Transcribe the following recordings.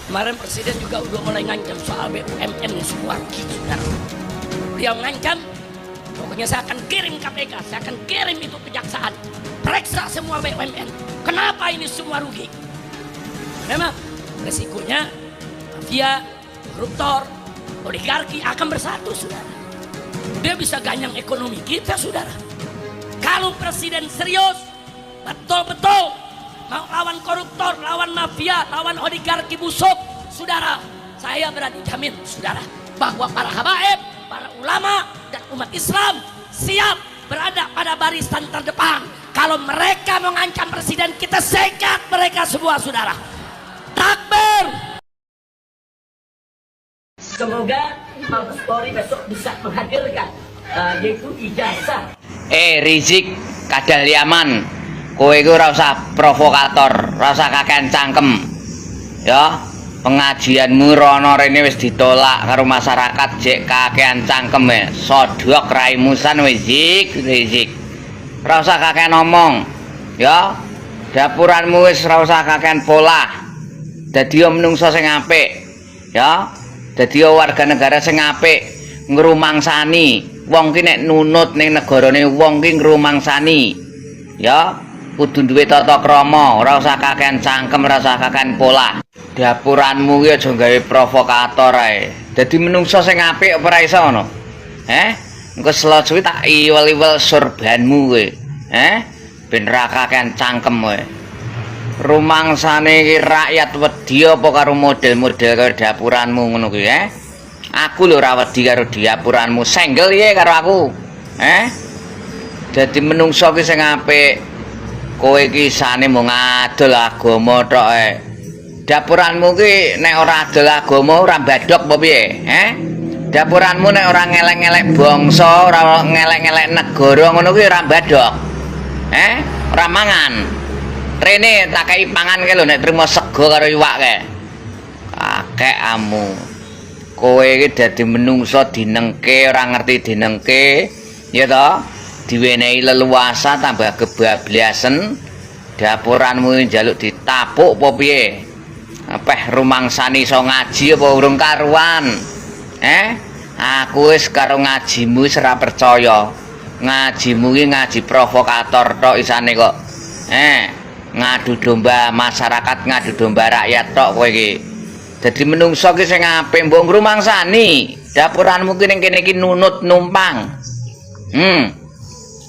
Kemarin Presiden juga udah mulai ngancam soal BUMN semua saudara. Dia mengancam, pokoknya saya akan kirim KPK, saya akan kirim itu kejaksaan, periksa semua BUMN. Kenapa ini semua rugi? Memang resikonya mafia, koruptor, oligarki akan bersatu saudara. Dia bisa ganyang ekonomi kita saudara. Kalau Presiden serius, betul-betul mau lawan koruptor, lawan mafia, lawan oligarki busuk, saudara, saya berani jamin, saudara, bahwa para habaib, para ulama, dan umat Islam siap berada pada barisan terdepan. Kalau mereka mengancam Presiden, kita sekat mereka semua, saudara. Takbir! Semoga Mabes Polri besok bisa menghadirkan yaitu ijazah. Rizik kadal Yaman. Kowe iku ora usah provokator, ora usah kakean cangkem. Ya, pengajianmu rono rene wis ditolak karo masyarakat jek kakean cangkem ya. Sodok raimusan wis Rizik. Ora usah kakean ngomong. Ya, dapuranmu wis ora usah kakean polah. Dadi yo menungso sing apik. Ya, dadi yo warga negara sing apik, ngrumangsani. Wong ki nek nunut ning negarane wong ki ngrumangsani. Ya, kudu duwe tata krama, ora usah kakean cangkem, ora usah kakean polah. Dapuranmu ki aja gawe provokator ae. Dadi menungso sing apik apa ora iso ngono? Engko selo suwi tak iwel-iwel surbanmu kowe. Ben ra kakean cangkem kowe. Rumangsane iki rakyat wedi apa karo model-model kaya dapuranmu ngono kuwi, Aku lho ora wedi karo dapuranmu, senggel ye karo aku. Dadi menungso ki sing apik. Kowe iki sane mung adol agama tok Dapuranmu ki nek ora adol agama ora badhok apa piye? Dapuranmu nek ora ngelek-ngelek bangsa, ora ngelek-ngelek negara ngono kuwi ora badhok. Ora mangan. Rene tak kei pangan ke lho nek trimo sego karo iwak ke. Kakekamu. Kowe iki dadi menungso dinengke ora ngerti dinengke, ya toh? Diwenehi leluasa tambah kebablasen. Dapuranmu njaluk ditapuk apa piye? Apeh rumangsani iso ngaji apa urung karuan? Aku wis karo ngajimu wis ora percaya. Ngajimu ki ngaji provokator tok isane kok. Ngadu domba masyarakat, ngadu domba rakyat tok kowe iki. Dadi menungso ki sing apik mbok ngrumangsani. Dapuranmu ki ning kene iki nunut numpang.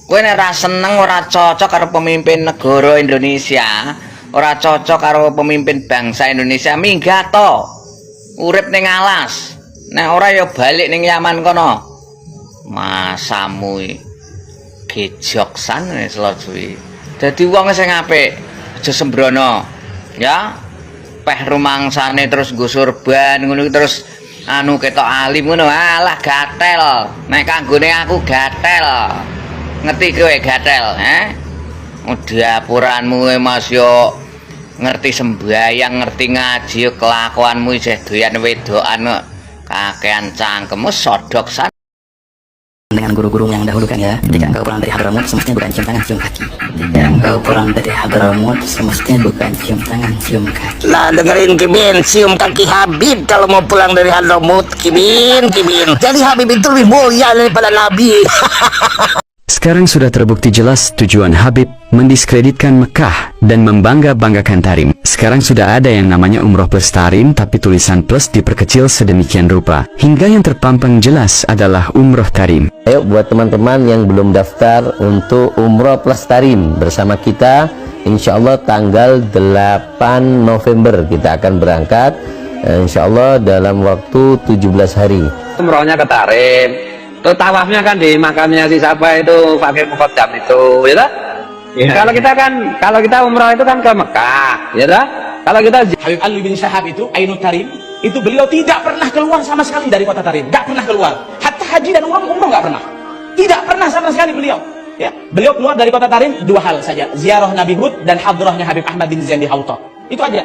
Kowe nek ora seneng ora cocok karo pemimpin negara Indonesia, ora cocok karo pemimpin bangsa Indonesia, minggat to. Urip ning alas. Nek ora ya balik ning Yaman kono. Masamu iki gejoksan wis suwi. Dadi wong sing apik, aja sembrono. Ya. Peh rumangsane terus nggo surban ngono terus anu ketok alim ngono. Alah gatel. Nek kanggone aku gatel. Ngerti kowe gatel, Dapuranmu Mas yo ngerti sembayang, ngerti ngaji, kelakuanmu isih doyan wedokan kok. Kakean cangkem sodok san. Dengan guru-guru yang dahulu kan ya, ketika engkau pulang dari Hadramut semestinya bukan cium tangan cium kaki. Ketika engkau pulang dari Hadramut semestinya bukan cium tangan cium kaki. Nah dengerin Kibin, cium kaki Habib kalau mau pulang dari Hadramut. Kibin. Jadi Habib itu lebih mulia daripada Nabi. Sekarang sudah terbukti jelas tujuan Habib mendiskreditkan Mekah dan membangga-banggakan Tarim. Sekarang sudah ada yang namanya umroh plus Tarim, tapi tulisan plus diperkecil sedemikian rupa, hingga yang terpampang jelas adalah umroh Tarim. Ayo buat teman-teman yang belum daftar untuk umroh plus Tarim bersama kita, insya Allah tanggal 8 November kita akan berangkat, insya Allah dalam waktu 17 hari. Umrohnya ke Tarim. Tuh tawafnya kan di makamnya si siapa itu Fakir Muqaddam itu, ya tak? Ya. Kalau kita umrah itu kan ke Mekah, ya tak? Kalau kita Habib Ali bin Syahab itu Ainut Tarim, itu beliau tidak pernah keluar sama sekali dari kota Tarim, nggak pernah keluar. Hatta haji dan umrah nggak pernah, tidak pernah sama sekali beliau. Ya, beliau keluar dari kota Tarim dua hal saja, ziarah Nabi Hud dan hadrahnya Habib Ahmad bin Zain di Hauta. Itu aja.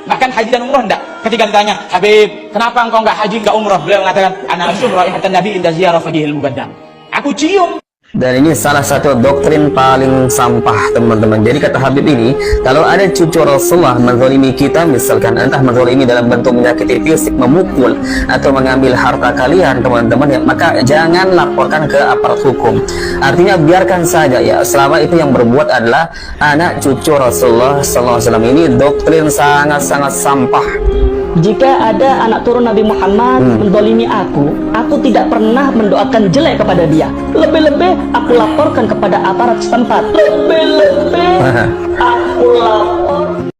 Bahkan haji dan umroh enggak. Ketika ditanya, Habib, kenapa engkau enggak haji, enggak umroh? Beliau mengatakan, ana asyum raihatan Nabi inda ziyarah fajihil mubaddam. Aku cium Dan ini salah satu doktrin paling sampah, teman-teman. Jadi kata Habib ini, kalau ada cucu Rasulullah menzalimi kita, misalkan entah menzalimi dalam bentuk menyakiti fisik, memukul, atau mengambil harta kalian, teman-teman, ya, maka jangan laporkan ke aparat hukum. Artinya biarkan saja ya, selama itu yang berbuat adalah anak cucu Rasulullah SAW. Ini doktrin sangat-sangat sampah. Jika ada anak turun Nabi Muhammad mendolimi aku tidak pernah mendoakan jelek kepada dia. Lebih-lebih aku laporkan kepada aparat setempat. Lebih-lebih aku lapor.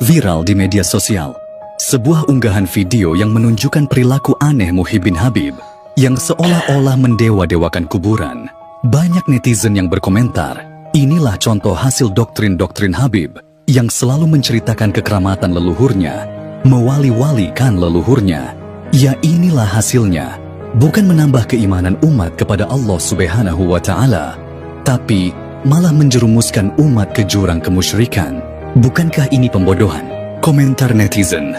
Viral di media sosial, sebuah unggahan video yang menunjukkan perilaku aneh Muhyiddin Habib yang seolah-olah mendewa-dewakan kuburan. Banyak netizen yang berkomentar, inilah contoh hasil doktrin-doktrin Habib yang selalu menceritakan kekeramatan leluhurnya, mewali-walikan leluhurnya. Ya inilah hasilnya, bukan menambah keimanan umat kepada Allah Subhanahu wa Ta'ala, tapi malah menjerumuskan umat ke jurang kemusyrikan. Bukankah ini pembodohan? Komentar netizen.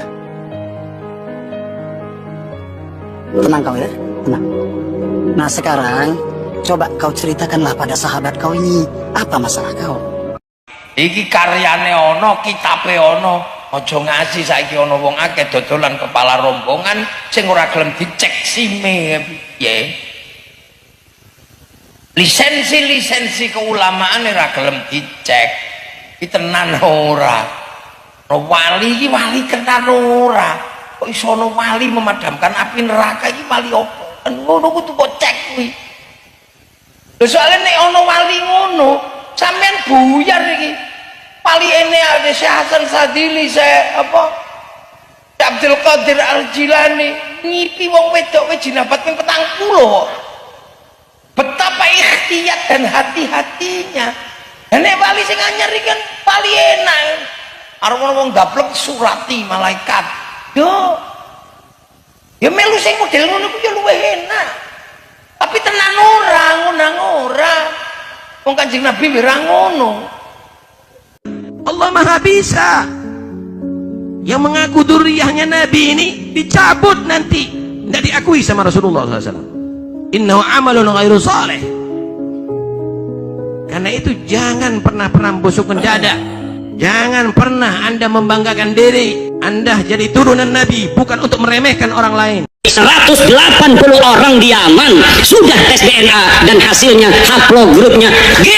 Tenang kau ya, tenang. Nah sekarang, coba kau ceritakanlah pada sahabat kau ini, apa masalah kau? Iki karyane ono, kitabe ono. Aja ngaji saiki ono wong akeh dodolan kepala rombongan sing ora gelem dicek sime piye. Lisensi keulamaan ora gelem dicek. Iki tenan ora. Wali iki wali tenan ora. Kok iso ono wali memadamkan api neraka iki wali opo? Ngono kudu kok cek kuwi. Lho soalnya nek ono wali ngono, sampean buyar iki. Wali ini ada Syekh Hasan Sadili, Abdul Qadir Al-Jilani, ngipi wong wedok wis jinabat ping 40. Betapa ikhtiyat dan hati-hatinya. Dan nek wali sing anyar iki kan wali enak. Arep wong gablek surati malaikat. Yo. Ya melu sing model ngono kuwi yo luwih enak. Tapi tenan ora, ngunang ora. Wong Kanjeng Nabi ora ngono. Allah Maha Bisa. Yang mengaku dzurriyyahnya Nabi ini dicabut nanti, tidak diakui sama Rasulullah SAW. Innahu amalun ghairu saleh. Karena itu jangan pernah membusukkan dada. Jangan pernah Anda membanggakan diri Anda jadi turunan Nabi, bukan untuk meremehkan orang lain. 180 orang di Yaman sudah tes DNA dan hasilnya haplogrupnya G.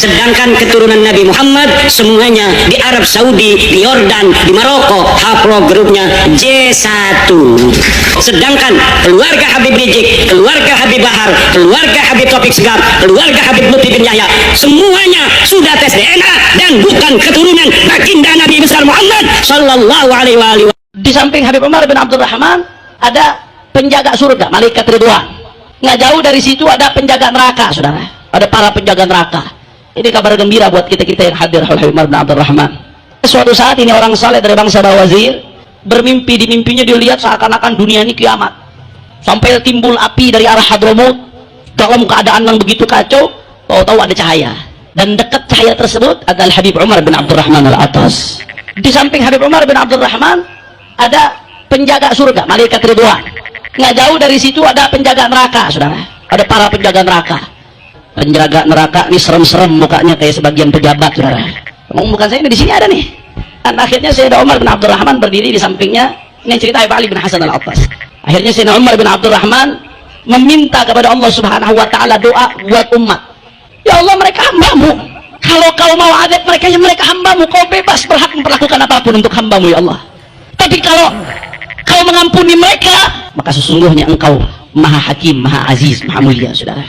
Sedangkan keturunan Nabi Muhammad semuanya di Arab Saudi, di Yordan, di Maroko, haplogrupnya J1. Sedangkan keluarga Habib Rizik, keluarga Habib Bahar, keluarga Habib Taufik Segaf, keluarga Habib Lutfi bin Yahya, semuanya sudah tes DNA dan bukan keturunan baginda Nabi besar Muhammad sallallahu alaihi wasallam. Di samping Habib Umar bin Abdul Rahman ada penjaga surga, malaikat Ridwan. Nggak jauh dari situ ada penjaga neraka, saudara. Ada para penjaga neraka. Ini kabar gembira buat kita-kita yang hadir Habib Umar bin Abdul Rahman. Suatu saat ini orang saleh dari bangsa Bawazir bermimpi, di mimpinya dia lihat seakan-akan dunia ini kiamat. Sampai timbul api dari arah Hadramut dalam keadaan yang begitu kacau, tahu-tahu ada cahaya. Dan dekat cahaya tersebut adalah Habib Umar bin Abdul Rahman Al-Atas. Di samping Habib Umar bin Abdul Rahman ada penjaga surga, malaikat Ridwan. Nggak jauh dari situ ada penjaga neraka, saudara. Ada para penjaga neraka. Penjaga neraka ini serem-serem mukanya kayak sebagian pejabat, saudara. Bukan saya, ini di sini ada nih. Dan akhirnya Sayyidina Umar bin Abdul Rahman berdiri di sampingnya. Ini cerita Habib Ali bin Hasan Al-Attas. Akhirnya Sayyidina Umar bin Abdul Rahman meminta kepada Allah Subhanahu wa Ta'ala doa buat umat. Ya Allah, mereka hambamu. Kalau kau mau adab mereka, ya mereka hambamu. Kau bebas berhak memperlakukan apapun untuk hambamu, ya Allah. Tapi kalau kau mengampuni mereka, maka sesungguhnya engkau Maha Hakim, Maha Aziz, Maha Mulia, saudara.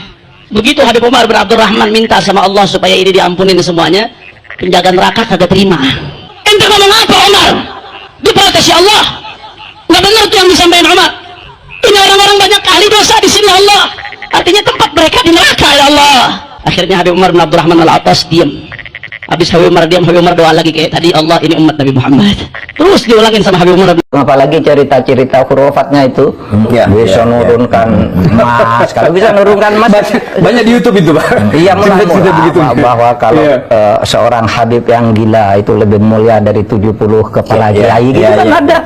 Begitu Habib Umar bin Abdul Rahman minta sama Allah supaya ini diampunin semuanya, penjaga neraka kagak terima. Ente ngomong apa Umar? Diprotes ya Allah. Nggak benar tuh yang disampaikan Umar. Ini orang-orang banyak ahli dosa di sini Allah. Artinya tempat mereka di neraka ya Allah. Akhirnya Habib Umar bin Abdul Rahman Al-Atas diam. Habis Habib Umar diam, Habib Umar doa lagi kayak tadi, Allah ini umat Nabi Muhammad. Terus diulangin sama Habib Umar. Apalagi cerita-cerita hurufatnya itu bisa nurunkan emas. Kalau bisa nurunkan emas banyak di YouTube itu, Pak. Iya, bahwa kalau seorang Habib yang gila itu lebih mulia dari 70 kepala kiai gitu kan ada.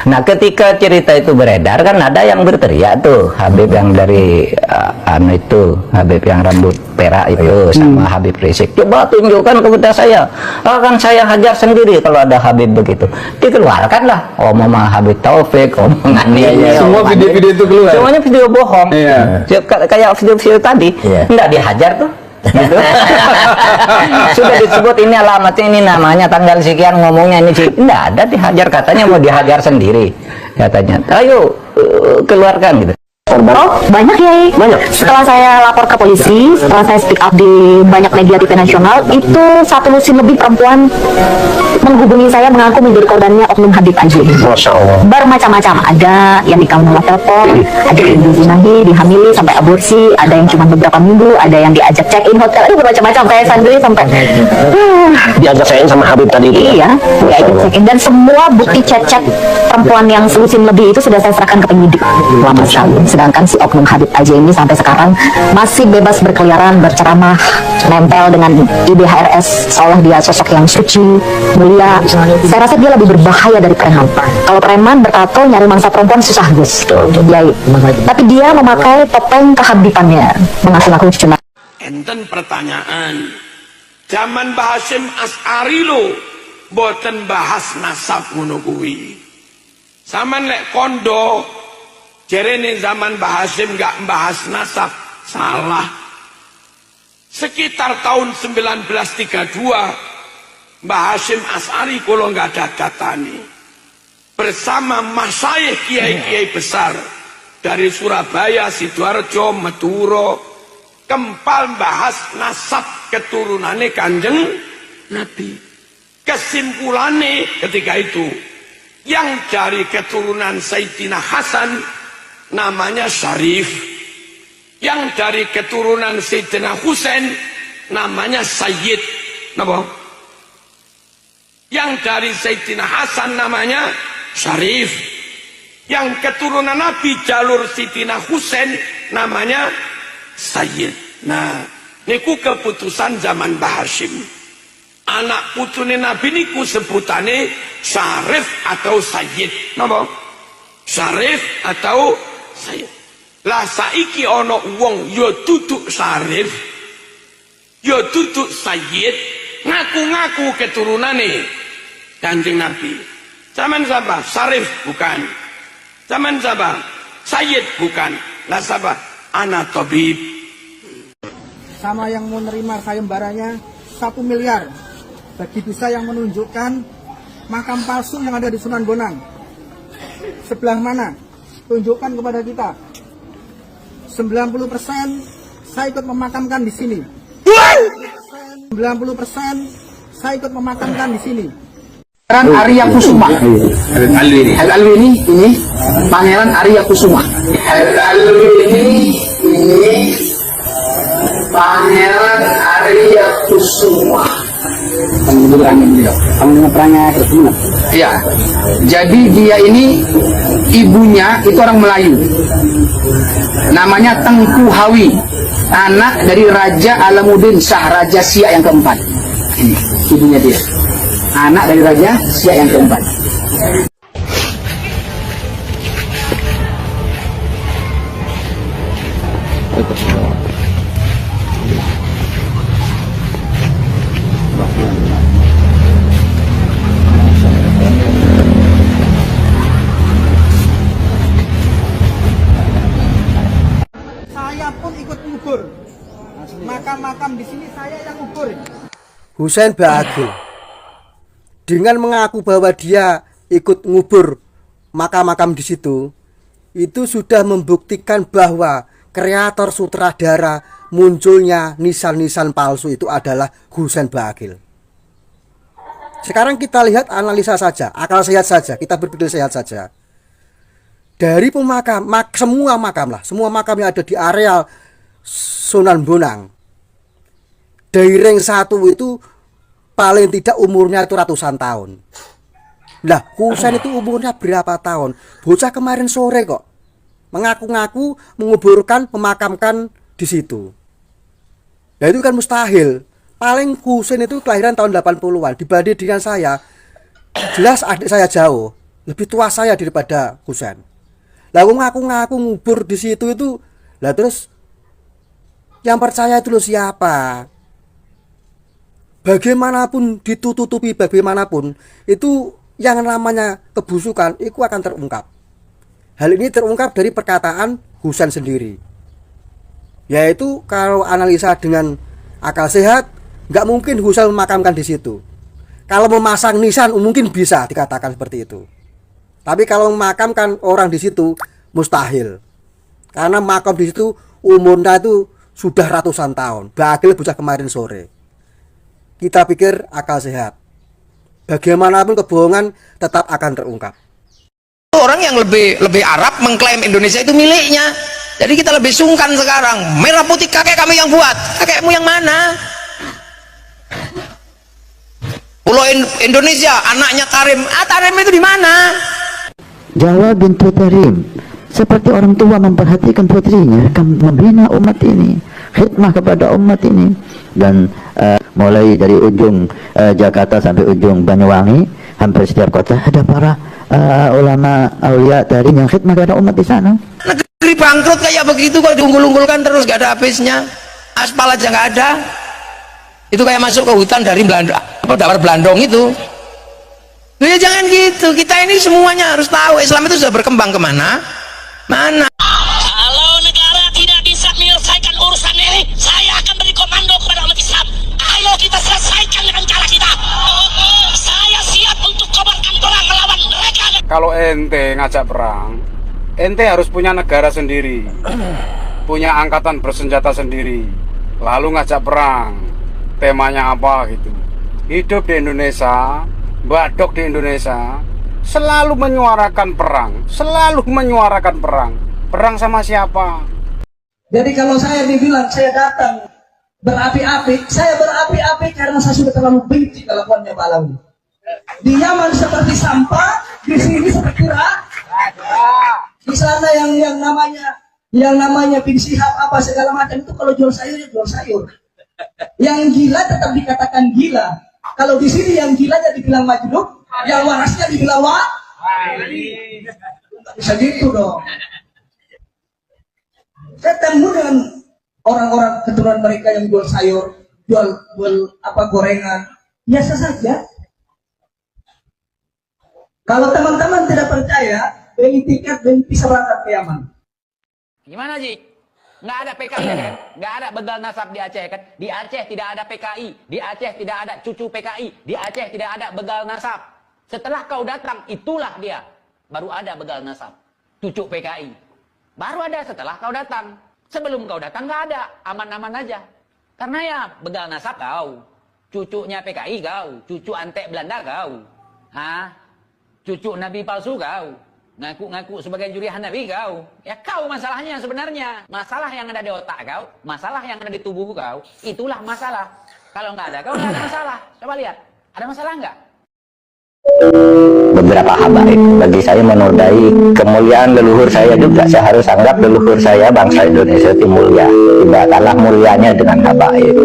Nah, ketika cerita itu beredar kan ada yang berteriak tuh, Habib yang dari Habib yang rambut perak itu sama Habib Rizik, coba tunjukkan kepada saya, akan saya hajar sendiri kalau ada Habib begitu. Dikeluarkanlah omongan Habib Taufik, omongan ini, Semua video-video itu keluar. semuanya video bohong. Kayak video-video tadi, enggak dihajar tuh. Gitu. Sudah disebut ini alamatnya, ini namanya, tanggal sekian, ngomongnya ini sih, enggak ada dihajar, katanya mau dihajar sendiri katanya. Ayo keluarkan gitu. Oh, banyak ya. Banyak. Setelah saya lapor ke polisi, setelah saya speak up di banyak media TV nasional, itu 1 lusin lebih perempuan menghubungi saya mengaku menjadi korbannya oknum Habib Aji. Masya Allah. Bermacam-macam, ada yang dikawin lewat telepon, ada yang dizinahi, dihamili sampai aborsi, ada yang cuma beberapa minggu, ada yang diajak check in hotel, itu bermacam-macam. Saya sendiri sampai Diajak saya sama Habib tadi. Iya, diajak check in, dan semua bukti chat-chat perempuan yang selusin lebih itu sudah saya serahkan ke penyidik lama sekali. Sedangkan si oknum Habib Aji ini sampai sekarang masih bebas berkeliaran, berceramah, nempel dengan IDHRS seolah dia sosok yang suci, mulia. Saya rasa dia lebih berbahaya dari preman. Kalau preman bertato nyari mangsa perempuan susah, Gus. Tapi dia memakai topeng kehabibannya, mengaku-ngaku cuma. Enten pertanyaan, zaman Mbah Hasyim As'ari lo boten bahas nasab ngono kuwi. Saman lek kondo jerene zaman Mbah Hasyim gak bahas nasab, salah. Sekitar tahun 1932 Mbah Hasyim As'ari kalau nggak ada datanya bersama masyayikh kiai-kiai besar dari Surabaya, Sidoarjo, Madura kempal bahas nasab keturunannya Kanjeng Nabi. Kesimpulannya ketika itu yang dari keturunan Sayyidina Hasan namanya Syarif, yang dari keturunan Sayyidina Husain namanya Sayyid. Napa? Yang dari Sayyidina Hasan namanya Syarif, yang keturunan Nabi jalur Sayyidina Husain namanya Sayyid. Nah, niku keputusan zaman Mbah Hasyim. Anak putune Nabi niku sebutane Syarif atau Sayyid. Napa? Syarif atau Sayyid. Lah saiki ana wong ya duduk Syarif, ya duduk Sayyid, ngaku-ngaku keturunane Kanjeng Nabi. Zaman siapa? Syarif bukan. Zaman siapa? Sayyid bukan. Lah siapa? Ana tabib. Sama yang mau nerima sayembaranya 1 miliar bagi bisa yang menunjukkan makam palsu yang ada di Sunan Bonang. Sebelah mana? Tunjukkan kepada kita. 90% saya ikut memakamkan di sini. 90% saya ikut memakamkan di sini. Pangeran Arya Kusuma. Al-Alwi ini Pangeran Arya Kusuma. Al-Alwi ini Pangeran Arya Kusuma. Iya. Jadi dia ini ibunya itu orang Melayu. Namanya Tengku Hawi, anak dari Raja Alamuddin Shah, Raja Siak yang keempat. Ini ibunya dia. Anak dari Raja Siak yang keempat. Saya pun ikut ngubur. Makam-makam di sini saya yang ngubur. Husain Baagil dengan mengaku bahwa dia ikut ngubur makam-makam di situ, itu sudah membuktikan bahwa kreator sutradara munculnya nisan-nisan palsu itu adalah Husain Baagil. Sekarang kita lihat, analisa saja, akal sehat saja, kita berpikir sehat saja. Dari pemakam, semua makam yang ada di areal Sunan Bonang, dari ring 1 itu paling tidak umurnya itu ratusan tahun. Nah, Husain itu umurnya berapa tahun? Bocah kemarin sore kok mengaku-ngaku menguburkan, memakamkan di situ. Nah, itu kan mustahil. Paling Husain itu kelahiran tahun 80-an. Dibanding dengan saya, jelas adik saya jauh. lebih tua saya daripada Husain. Lah ngaku-ngaku ngubur di situ itu, lah terus yang percaya itu lo siapa? Bagaimanapun ditutupi bagaimanapun, itu yang namanya kebusukan itu akan terungkap. Hal ini terungkap dari perkataan Husain sendiri, yaitu kalau analisa dengan akal sehat, nggak mungkin Husain memakamkan di situ. Kalau memasang nisan mungkin bisa dikatakan seperti itu, tapi kalau memakamkan orang di situ mustahil, karena makam di situ umurnya itu sudah ratusan tahun. Bagil bocah kemarin sore. Kita pikir akal sehat. Bagaimanapun kebohongan tetap akan terungkap. Orang yang lebih Arab mengklaim Indonesia itu miliknya. Jadi kita lebih sungkan sekarang. Merah putih kakek kami yang buat. Kakekmu yang mana? Pulau Indonesia, anaknya Tarim. Tarim itu di mana? Jawa bintu Tarim. Seperti orang tua memperhatikan putrinya, akan membina umat ini, khidmah kepada umat ini. Dan mulai dari ujung Jakarta sampai ujung Banyuwangi, hampir setiap kota ada para ulama aulia Tarim yang khidmah kepada umat di sana. Negeri bangkrut kayak begitu kok diunggul-unggulkan terus, gak ada habisnya. Aspal aja gak ada. Itu kayak masuk ke hutan dari Belanda, dawar Blandong itu. Ya jangan gitu. Kita ini semuanya harus tahu Islam itu sudah berkembang kemana? Mana? Kalau negara tidak bisa menyelesaikan urusan ini, saya akan beri komando kepada umat Islam. Ayo kita selesaikan dengan cara kita. Saya siap untuk kobarkan perang melawan mereka. Kalau ente ngajak perang, ente harus punya negara sendiri, punya angkatan bersenjata sendiri, lalu ngajak perang. Temanya apa gitu? Hidup di Indonesia, badok di Indonesia, selalu menyuarakan perang, selalu menyuarakan perang. Perang sama siapa? Jadi kalau saya dibilang saya datang berapi-api, saya berapi-api karena saya sudah terlalu benci kelakuannya Pak Alawi. Di Yaman seperti sampah, di sini seperti di sana yang namanya bin Syihab apa segala macam itu kalau jual sayur ya jual sayur. Yang gila tetap dikatakan gila. Kalau di sini yang gilanya dibilang majnun, yang warasnya dibilang bisa gitu dong. Saya temu dengan orang-orang keturunan mereka yang jual sayur, jual gorengan, biasa saja. Kalau teman-teman tidak percaya, beli tiket dan bisa berangkat ke Yaman. Gimana Ji? Nggak ada PKI kan? Nggak ada begal nasab di Aceh kan? Di Aceh tidak ada PKI, di Aceh tidak ada cucu PKI, di Aceh tidak ada begal nasab. Setelah kau datang, itulah dia. Baru ada begal nasab, cucu PKI. Baru ada setelah kau datang. Sebelum kau datang nggak ada, aman-aman aja. Karena ya begal nasab kau, cucunya PKI kau, cucu antek Belanda kau, cucu Nabi palsu kau. Ngaku-ngaku sebagai jurihan Nabi kau. Ya kau masalahnya sebenarnya. Masalah yang ada di otak kau, masalah yang ada di tubuh kau, itulah masalah. Kalau nggak ada kau nggak ada masalah. Coba lihat, ada masalah nggak? Beberapa habaib bagi saya menodai kemuliaan leluhur saya juga. Saya harus anggap leluhur saya bangsa Indonesia itu mulia. Tidak kalah mulianya dengan habaib.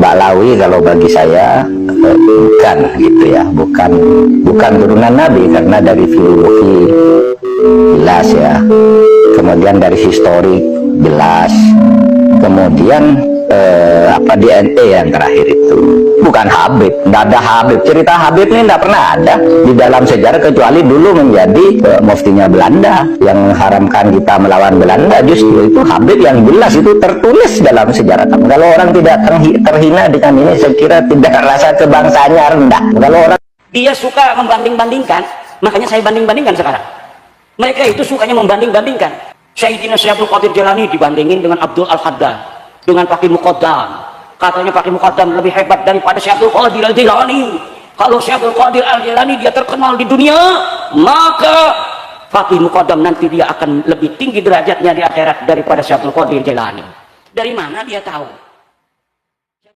Mbak Lawi kalau bagi saya bukan gitu ya, bukan turunan Nabi karena dari filologi jelas ya, kemudian dari historik jelas, kemudian DNA yang terakhir itu bukan Habib, nggak ada Habib. Cerita Habib ini nggak pernah ada di dalam sejarah kecuali dulu menjadi muftinya Belanda yang mengharamkan kita melawan Belanda. Justru itu Habib yang jelas itu tertulis dalam sejarah. Kalau orang tidak terhina dengan ini, saya kira tidak rasa kebangsaannya rendah. Kalau orang Dia suka membanding-bandingkan, makanya saya banding-bandingkan sekarang. Mereka itu sukanya membanding-bandingkan. Sayyidina Syekh Abdul Qadir Jilani dibandingin dengan Abdul Al-Haddad, dengan Faqih Muqaddam. Katanya Faqih Muqaddam lebih hebat daripada Syekh Abdul Qadir Al-Jilani. Kalau Syekh Abdul Qadir Al-Jilani dia terkenal di dunia, maka Faqih Muqaddam nanti dia akan lebih tinggi derajatnya di akhirat daripada Syekh Abdul Qadir Jilani. Dari mana dia tahu?